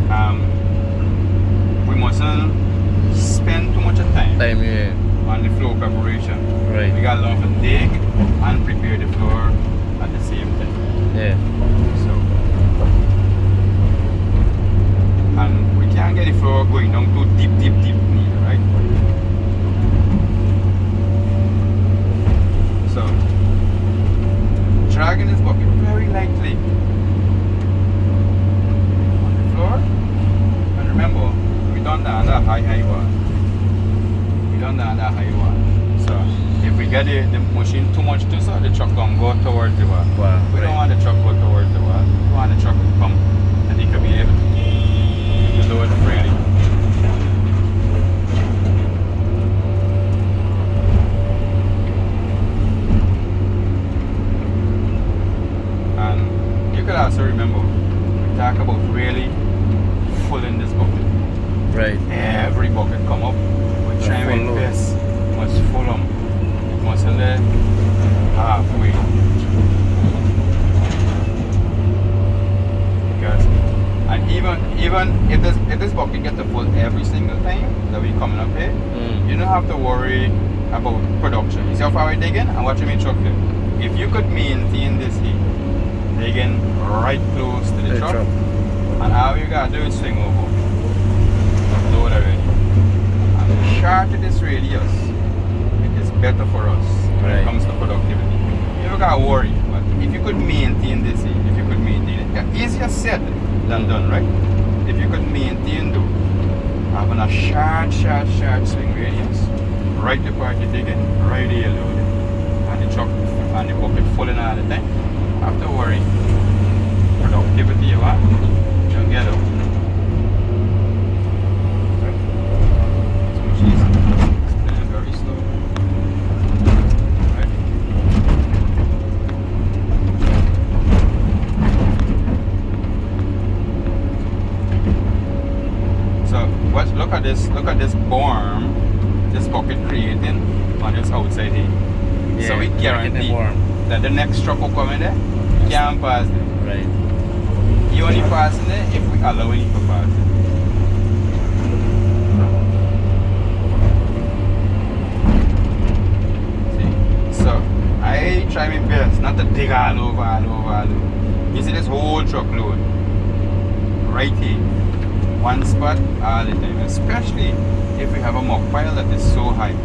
that we mustn't spend too much of time Yeah. on the floor preparation. Right. We gotta learn to dig and prepare the floor at the same time. Yeah. So, and we can't get the floor going down too deep neither, right? So, dragging this bucket very lightly on the floor. And remember, we done that under high one. We done that under high one. So, if we get the machine too much too, so the truck don't go towards the wall. Wow. We don't want the truck go towards the wall. We want the truck to come and he could be able to lower it freely. And you could also remember, we talk about really filling this bucket. Right. Every bucket come up, we try and full make load. this. Must full them. Mustn't let halfway. Because, and even if this bucket get to full every single time that we coming up here, you don't have to worry about production. You see how far we're digging and watching me truck there. If you could maintain this heat, digging right close to the truck, and all you gotta do is swing over. Load already. And the shorter this radius, it is better for us when it comes to productivity. You don't gotta worry, but if you could maintain this heat, if you could maintain it, easier said than done, right? If you could maintain though, having a short swing radius, right the part you're digging, right there loaded, and the truck and the bucket fulling all the time, have to worry. Productivity you want, you'll get out. Right? It's much easier. Explain it very slow. Right? So look at this berm this bucket creating on this outside here. Yeah, so we guarantee that the next truck will come in there, you can't pass there. Right. You only pass in there if we allow you to pass it. See? So I try my best not to dig all over. You see this whole truckload right here. One spot all the time, especially if we have a muck pile that is so high.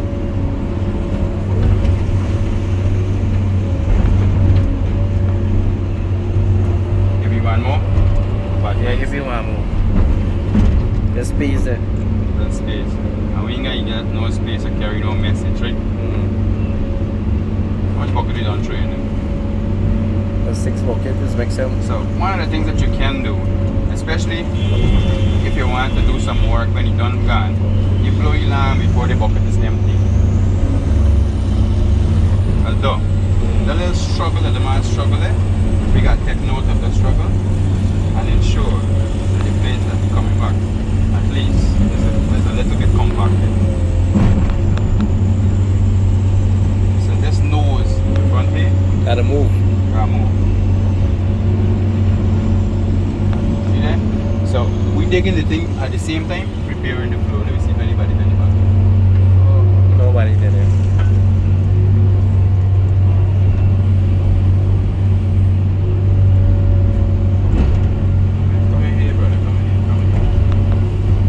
Give me one more. But Yeah, if you want more. The space there. the space. And we ain't gonna get no space to carry no message, right? How much bucket we done train? The 6 bucket is maximum. So one of the things that you can do, especially if you want to do some work when you're done gone, you blow your alarm before the bucket is empty. Although the little struggle that the man struggle there, we got to take note of the struggle and ensure that the place that is coming back, at least there's a little bit compacted. So this nose, the front here, Gotta move. move. See there? So we digging the thing at the same time, preparing the floor. Let me see if anybody's in the back. Nobody did it. Come in here, brother. Come in here.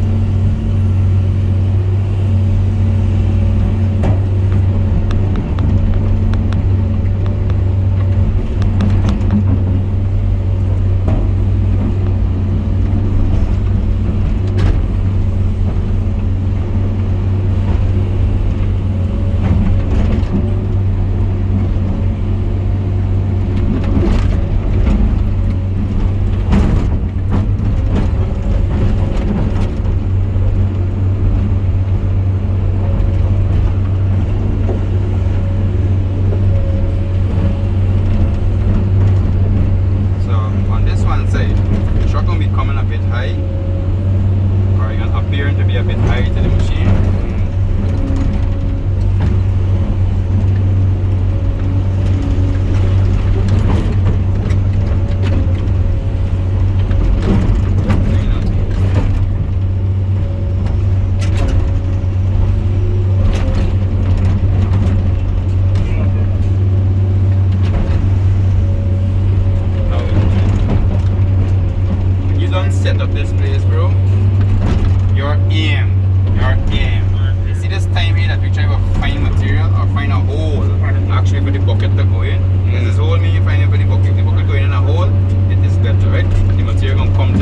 of this place, bro, your aim. You see this time here that we try to find material or find a hole actually for the bucket to go in. Because this hole mean you find it for the bucket. If the bucket going in a hole, it is better, right? The material gonna come